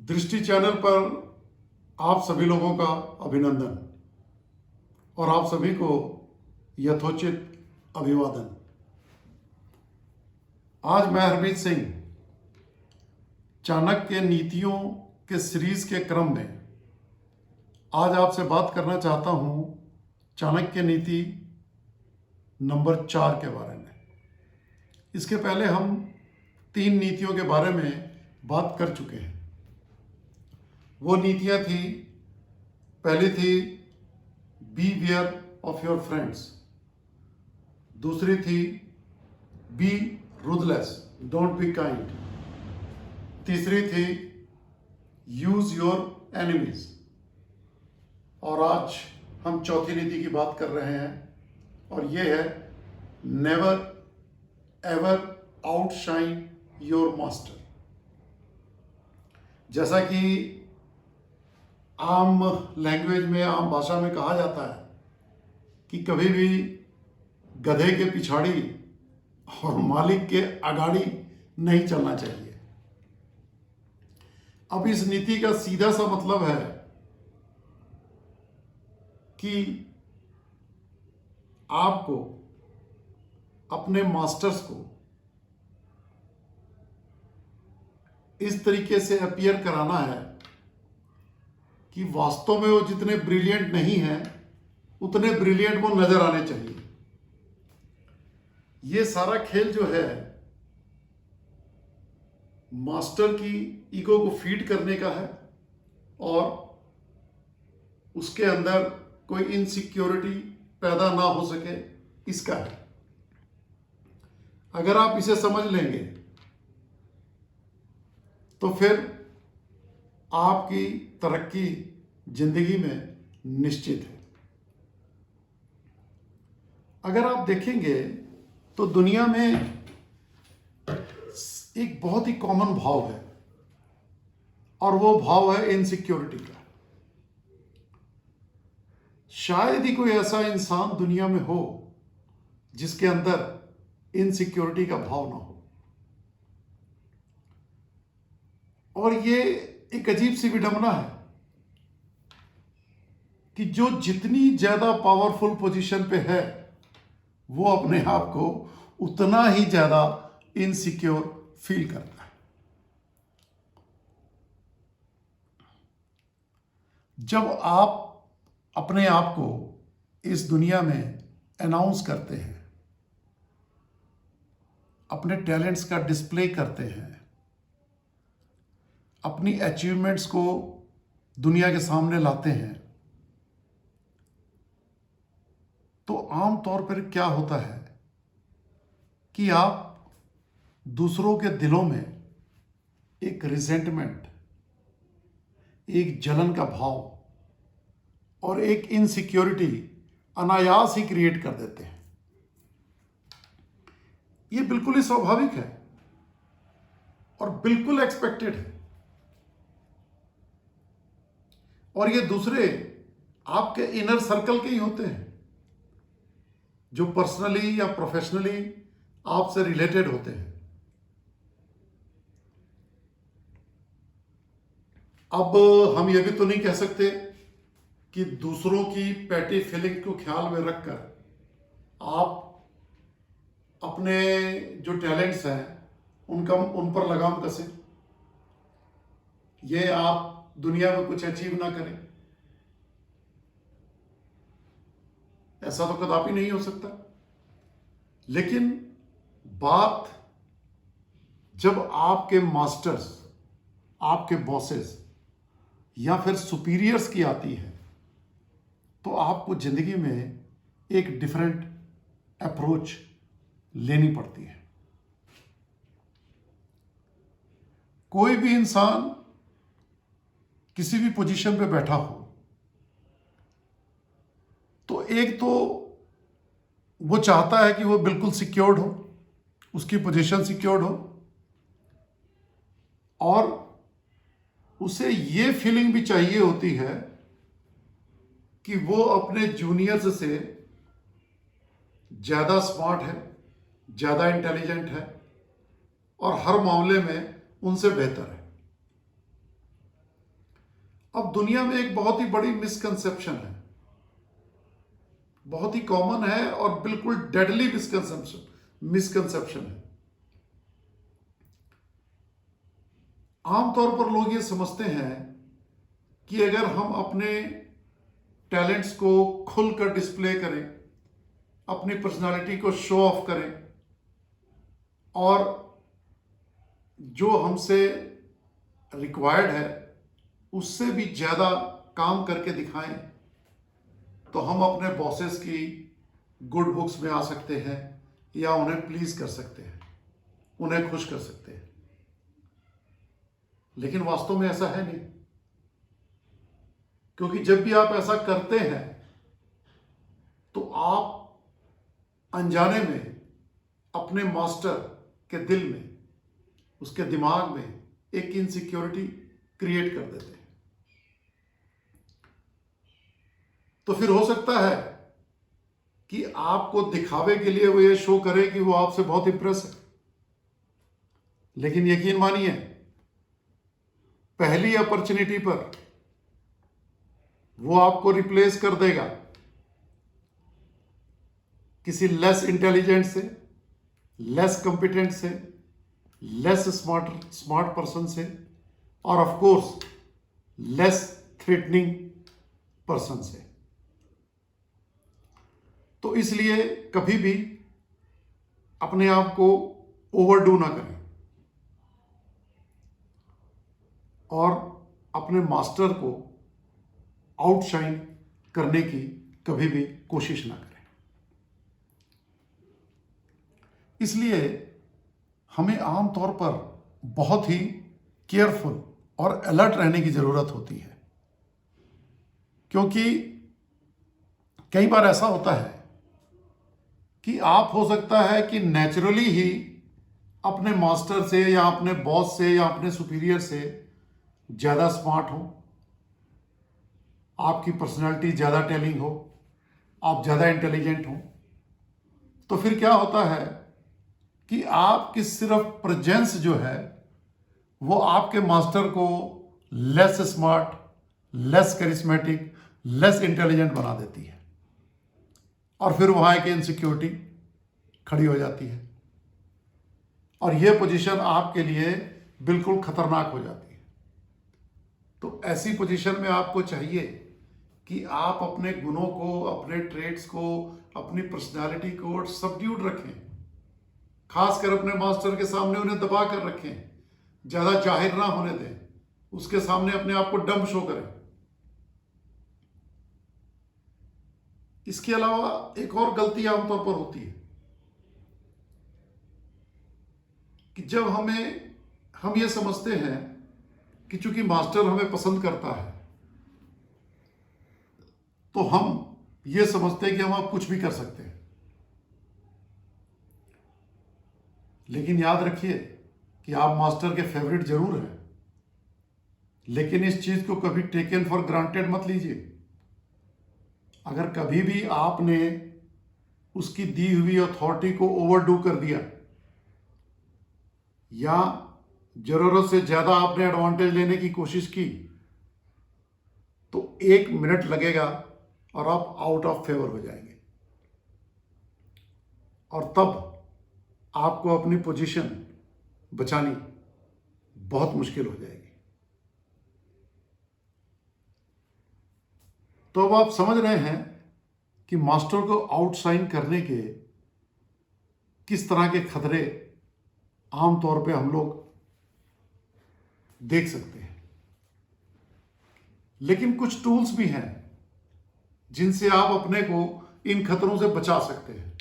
दृष्टि चैनल पर आप सभी लोगों का अभिनंदन और आप सभी को यथोचित अभिवादन। आज मैं हरमीत सिंह चाणक्य नीतियों के सीरीज के क्रम में आज आपसे बात करना चाहता हूं चाणक्य नीति नंबर 4 के बारे में। इसके पहले हम 3 नीतियों के बारे में बात कर चुके हैं। वो नीतियां थी, पहली थी beware of your friends, दूसरी थी be ruthless, don't be kind, तीसरी थी यूज योर एनिमीज, और आज हम चौथी नीति की बात कर रहे हैं और ये है never ever outshine your master. जैसा कि आम लैंग्वेज में, आम भाषा में कहा जाता है कि कभी भी गधे के पिछाड़ी और मालिक के अगाड़ी नहीं चलना चाहिए। अब इस नीति का सीधा सा मतलब है कि आपको अपने मास्टर्स को इस तरीके से अपीयर कराना है कि वास्तव में वो जितने ब्रिलियंट नहीं हैं उतने ब्रिलियंट वो नजर आने चाहिए। ये सारा खेल जो है मास्टर की ईगो को फीड करने का है और उसके अंदर कोई इनसिक्योरिटी पैदा ना हो सके इसका है। अगर आप इसे समझ लेंगे तो फिर आपकी तरक्की जिंदगी में निश्चित है। अगर आप देखेंगे तो दुनिया में एक बहुत ही कॉमन भाव है और वो भाव है इनसिक्योरिटी का। शायद ही कोई ऐसा इंसान दुनिया में हो जिसके अंदर इनसिक्योरिटी का भाव ना हो। और ये एक अजीब सी विडंबना है कि जो जितनी ज्यादा पावरफुल पोजीशन पे है वो अपने आप को उतना ही ज्यादा इनसिक्योर फील करता है। जब आप अपने आप को इस दुनिया में अनाउंस करते हैं, अपने टैलेंट्स का डिस्प्ले करते हैं, अपनी अचीवमेंट्स को दुनिया के सामने लाते हैं, तो आम तौर पर क्या होता है कि आप दूसरों के दिलों में एक रिजेंटमेंट, एक जलन का भाव और एक इनसिक्योरिटी अनायास ही क्रिएट कर देते हैं। ये बिल्कुल ही स्वाभाविक है और बिल्कुल एक्सपेक्टेड है। और ये दूसरे आपके इनर सर्कल के ही होते हैं जो पर्सनली या प्रोफेशनली आपसे रिलेटेड होते हैं। अब हम ये भी तो नहीं कह सकते कि दूसरों की पैटी फीलिंग को ख्याल में रखकर आप अपने जो टैलेंट्स हैं उन पर लगाम कसें, ये आप दुनिया में कुछ अचीव ना करें। ऐसा तो कदापि नहीं हो सकता। लेकिन बात जब आपके मास्टर्स, आपके बॉसेस या फिर सुपीरियर्स की आती है तो आपको जिंदगी में एक डिफरेंट अप्रोच लेनी पड़ती है। कोई भी इंसान किसी भी पोजीशन पे बैठा हो तो एक तो वो चाहता है कि वो बिल्कुल सिक्योर्ड हो, उसकी पोजीशन सिक्योर्ड हो, और उसे ये फीलिंग भी चाहिए होती है कि वो अपने जूनियर्स से ज्यादा स्मार्ट है, ज्यादा इंटेलिजेंट है और हर मामले में उनसे बेहतर है। अब दुनिया में एक बहुत ही बड़ी मिसकंसेप्शन है, बहुत ही कॉमन है और बिल्कुल डेडली मिसकंसेप्शन है। आमतौर पर लोग ये समझते हैं कि अगर हम अपने टैलेंट्स को खुलकर डिस्प्ले करें, अपनी पर्सनालिटी को शो ऑफ करें और जो हमसे रिक्वायर्ड है उससे भी ज़्यादा काम करके दिखाएं, तो हम अपने बॉसेस की गुड बुक्स में आ सकते हैं या उन्हें प्लीज कर सकते हैं, उन्हें खुश कर सकते हैं। लेकिन वास्तव में ऐसा है नहीं, क्योंकि जब भी आप ऐसा करते हैं तो आप अनजाने में अपने मास्टर के दिल में, उसके दिमाग में एक इनसिक्योरिटी क्रिएट कर देते हैं। तो फिर हो सकता है कि आपको दिखावे के लिए वो ये शो करे कि वो आपसे बहुत इंप्रेस है, लेकिन यकीन मानिए पहली अपॉर्चुनिटी पर वो आपको रिप्लेस कर देगा किसी लेस इंटेलिजेंट से, लेस कॉम्पिटेंट से, लेस स्मार्ट पर्सन से और of course less threatening person से। तो इसलिए कभी भी अपने आप को ओवरडू ना करें और अपने मास्टर को आउटशाइन करने की कभी भी कोशिश ना करें। इसलिए हमें आमतौर पर बहुत ही केयरफुल और अलर्ट रहने की जरूरत होती है, क्योंकि कई बार ऐसा होता है कि आप हो सकता है कि नेचुरली ही अपने मास्टर से या अपने बॉस से या अपने सुपीरियर से ज़्यादा स्मार्ट हो, आपकी पर्सनालिटी ज़्यादा टेलिंग हो, आप ज़्यादा इंटेलिजेंट हो। तो फिर क्या होता है कि आपकी सिर्फ प्रेजेंस जो है वो आपके मास्टर को less smart, less charismatic, less intelligent बना देती है और फिर वहाँ एक इनसिक्योरिटी खड़ी हो जाती है और यह पोजीशन आपके लिए बिल्कुल खतरनाक हो जाती है। तो ऐसी पोजीशन में आपको चाहिए कि आप अपने गुणों को, अपने ट्रेड्स को, अपनी पर्सनालिटी को सबड्यूड रखें, खासकर अपने मास्टर के सामने उन्हें दबा कर रखें, ज़्यादा जाहिर ना होने दें, उसके सामने अपने आप को डम शो करें। इसके अलावा एक और गलती आमतौर पर होती है कि जब हम ये समझते हैं कि चूंकि मास्टर हमें पसंद करता है तो हम ये समझते हैं कि हम अब कुछ भी कर सकते हैं। लेकिन याद रखिए कि आप मास्टर के फेवरेट जरूर हैं, लेकिन इस चीज को कभी टेकन फॉर ग्रांटेड मत लीजिए। अगर कभी भी आपने उसकी दी हुई अथॉरिटी को ओवरडू कर दिया या जरूरत से ज्यादा आपने एडवांटेज लेने की कोशिश की तो 1 मिनट लगेगा और आप आउट ऑफ फेवर हो जाएंगे और तब आपको अपनी पोजीशन बचानी बहुत मुश्किल हो जाएगी। तो अब आप समझ रहे हैं कि मास्टर को आउटशाइन करने के किस तरह के खतरे आमतौर पे हम लोग देख सकते हैं। लेकिन कुछ टूल्स भी हैं जिनसे आप अपने को इन खतरों से बचा सकते हैं,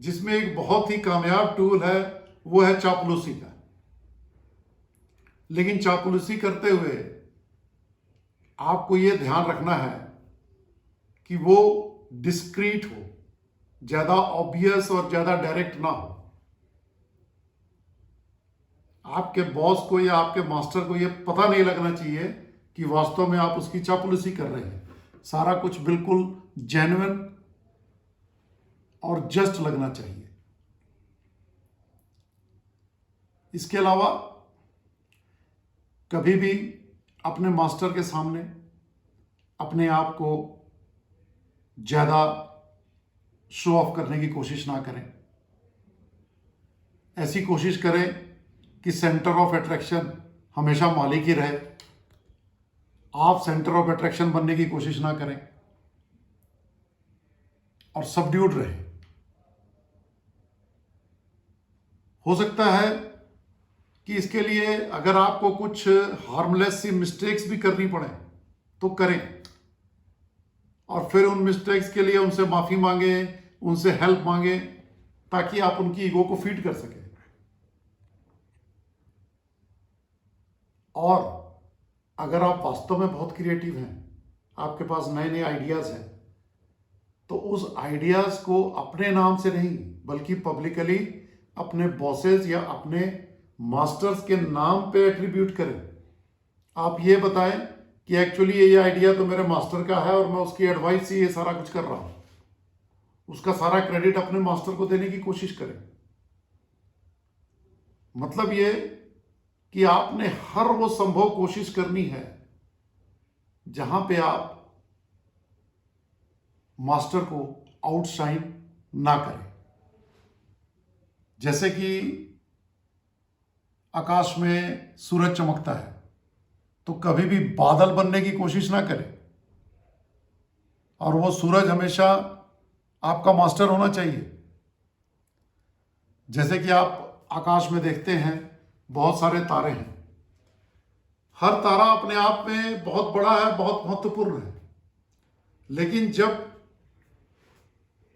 जिसमें एक बहुत ही कामयाब टूल है वो है चापलूसी का। लेकिन चापलूसी करते हुए आपको यह ध्यान रखना है कि वो डिस्क्रीट हो, ज्यादा ऑब्वियस और ज्यादा डायरेक्ट ना हो। आपके बॉस को या आपके मास्टर को यह पता नहीं लगना चाहिए कि वास्तव में आप उसकी चापलूसी कर रहे हैं। सारा कुछ बिल्कुल जेन्युइन और जस्ट लगना चाहिए। इसके अलावा कभी भी अपने मास्टर के सामने अपने आप को ज़्यादा शो ऑफ करने की कोशिश ना करें। ऐसी कोशिश करें कि सेंटर ऑफ अट्रैक्शन हमेशा मालिक ही रहे। आप सेंटर ऑफ अट्रैक्शन बनने की कोशिश ना करें और सबड्यूड रहे। हो सकता है कि इसके लिए अगर आपको कुछ हार्मलेस सी मिस्टेक्स भी करनी पड़े तो करें, और फिर उन मिस्टेक्स के लिए उनसे माफ़ी मांगे, उनसे हेल्प मांगे, ताकि आप उनकी ईगो को फीड कर सकें। और अगर आप वास्तव में बहुत क्रिएटिव हैं, आपके पास नए नए आइडियाज़ हैं, तो उस आइडियाज़ को अपने नाम से नहीं बल्कि पब्लिकली अपने बॉसेस या अपने मास्टर्स के नाम पे एट्रीब्यूट करें। आप ये बताएं कि एक्चुअली ये आइडिया तो मेरे मास्टर का है और मैं उसकी एडवाइस से ये सारा कुछ कर रहा हूं। उसका सारा क्रेडिट अपने मास्टर को देने की कोशिश करें। मतलब ये कि आपने हर वो संभव कोशिश करनी है जहां पे आप मास्टर को आउटशाइन ना करें। जैसे कि आकाश में सूरज चमकता है तो कभी भी बादल बनने की कोशिश ना करें, और वो सूरज हमेशा आपका मास्टर होना चाहिए। जैसे कि आप आकाश में देखते हैं बहुत सारे तारे हैं, हर तारा अपने आप में बहुत बड़ा है, बहुत महत्वपूर्ण है, लेकिन जब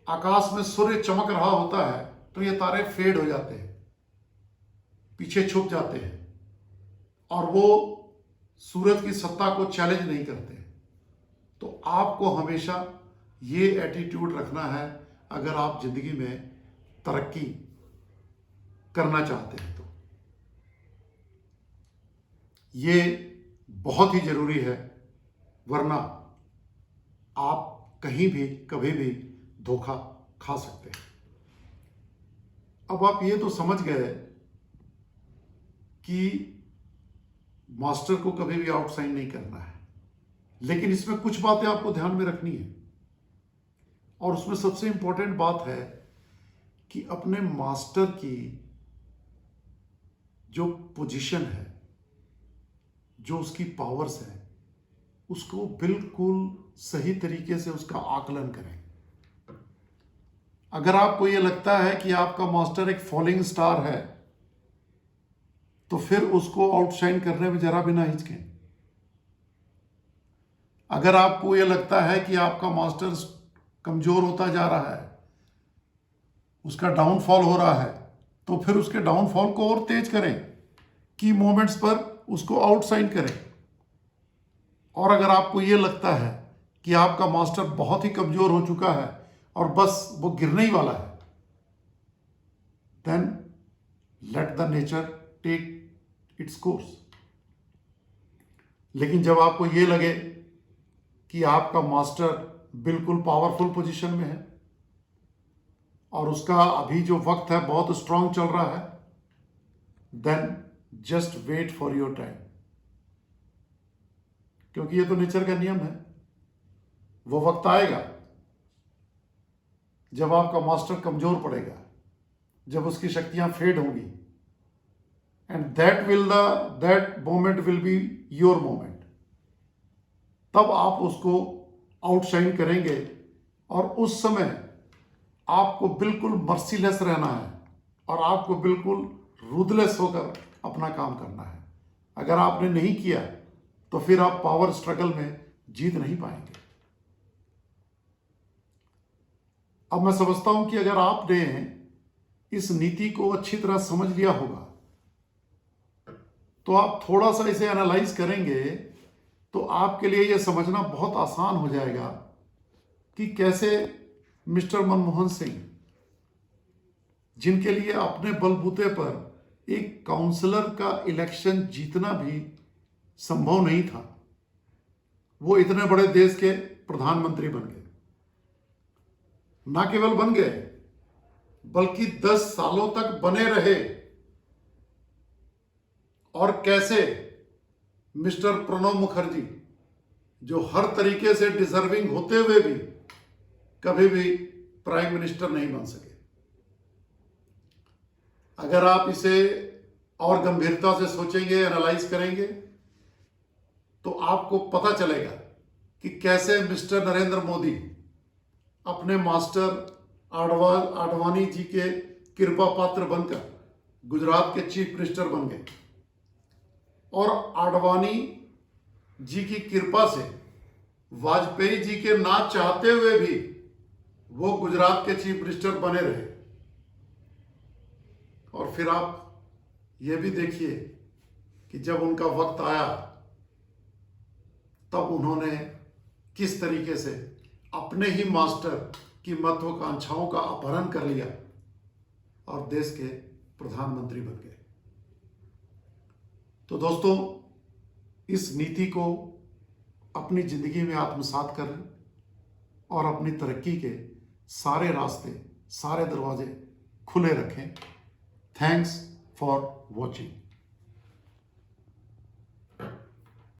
आकाश में सूर्य चमक रहा होता है तो ये तारे फेड हो जाते हैं, पीछे छुप जाते हैं, और वो सूरज की सत्ता को चैलेंज नहीं करते। तो आपको हमेशा ये एटीट्यूड रखना है अगर आप जिंदगी में तरक्की करना चाहते हैं। तो ये बहुत ही जरूरी है, वरना आप कहीं भी कभी भी धोखा खा सकते हैं। अब आप ये तो समझ गए कि मास्टर को कभी भी आउटसाइन नहीं करना है, लेकिन इसमें कुछ बातें आपको ध्यान में रखनी है, और उसमें सबसे इंपॉर्टेंट बात है कि अपने मास्टर की जो पोजीशन है, जो उसकी पावर्स है, उसको बिल्कुल सही तरीके से उसका आकलन करें। अगर आपको यह लगता है कि आपका मास्टर एक फॉलिंग स्टार है तो फिर उसको आउटशाइन करने में जरा भी ना हिचकें। अगर आपको यह लगता है कि आपका मास्टर कमजोर होता जा रहा है, उसका डाउनफॉल हो रहा है, तो फिर उसके डाउनफॉल को और तेज करें, की मोमेंट्स पर उसको आउटशाइन करें। और अगर आपको यह लगता है कि आपका मास्टर बहुत ही कमजोर हो चुका है और बस वो गिरने ही वाला है, then let the nature take its course. लेकिन जब आपको ये लगे कि आपका मास्टर बिल्कुल पावरफुल पोजीशन में है और उसका अभी जो वक्त है बहुत स्ट्रांग चल रहा है, then just wait for your time, क्योंकि ये तो नेचर का नियम है। वो वक्त आएगा जब आपका मास्टर कमजोर पड़ेगा, जब उसकी शक्तियां फेड होंगी, and that moment will be your moment. तब आप उसको आउटशाइन करेंगे, और उस समय आपको बिल्कुल मर्सीलेस रहना है और आपको बिल्कुल रूथलेस होकर अपना काम करना है। अगर आपने नहीं किया तो फिर आप पावर स्ट्रगल में जीत नहीं पाएंगे। अब मैं समझता हूं कि अगर आपने इस नीति को अच्छी तरह समझ लिया होगा तो आप थोड़ा सा इसे एनालाइज करेंगे तो आपके लिए यह समझना बहुत आसान हो जाएगा कि कैसे मिस्टर मनमोहन सिंह, जिनके लिए अपने बलबूते पर एक काउंसलर का इलेक्शन जीतना भी संभव नहीं था, वो इतने बड़े देश के प्रधानमंत्री बन गए। ना केवल बन गए बल्कि 10 सालों तक बने रहे। और कैसे? मिस्टर प्रणब मुखर्जी, जो हर तरीके से डिजर्विंग होते हुए भी कभी भी प्राइम मिनिस्टर नहीं बन सके। अगर आप इसे और गंभीरता से सोचेंगे, एनालाइज करेंगे, तो आपको पता चलेगा कि कैसे मिस्टर नरेंद्र मोदी अपने मास्टर आडवाणी जी के कृपा पात्र बनकर गुजरात के चीफ मिनिस्टर बन गए, और आडवाणी जी की कृपा से वाजपेयी जी के ना चाहते हुए भी वो गुजरात के चीफ मिनिस्टर बने रहे। और फिर आप ये भी देखिए कि जब उनका वक्त आया तब उन्होंने किस तरीके से अपने ही मास्टर की महत्वाकांक्षाओं का अपहरण कर लिया और देश के प्रधानमंत्री बन गए। तो दोस्तों, इस नीति को अपनी जिंदगी में आत्मसात करें और अपनी तरक्की के सारे रास्ते, सारे दरवाजे खुले रखें। Thanks for watching.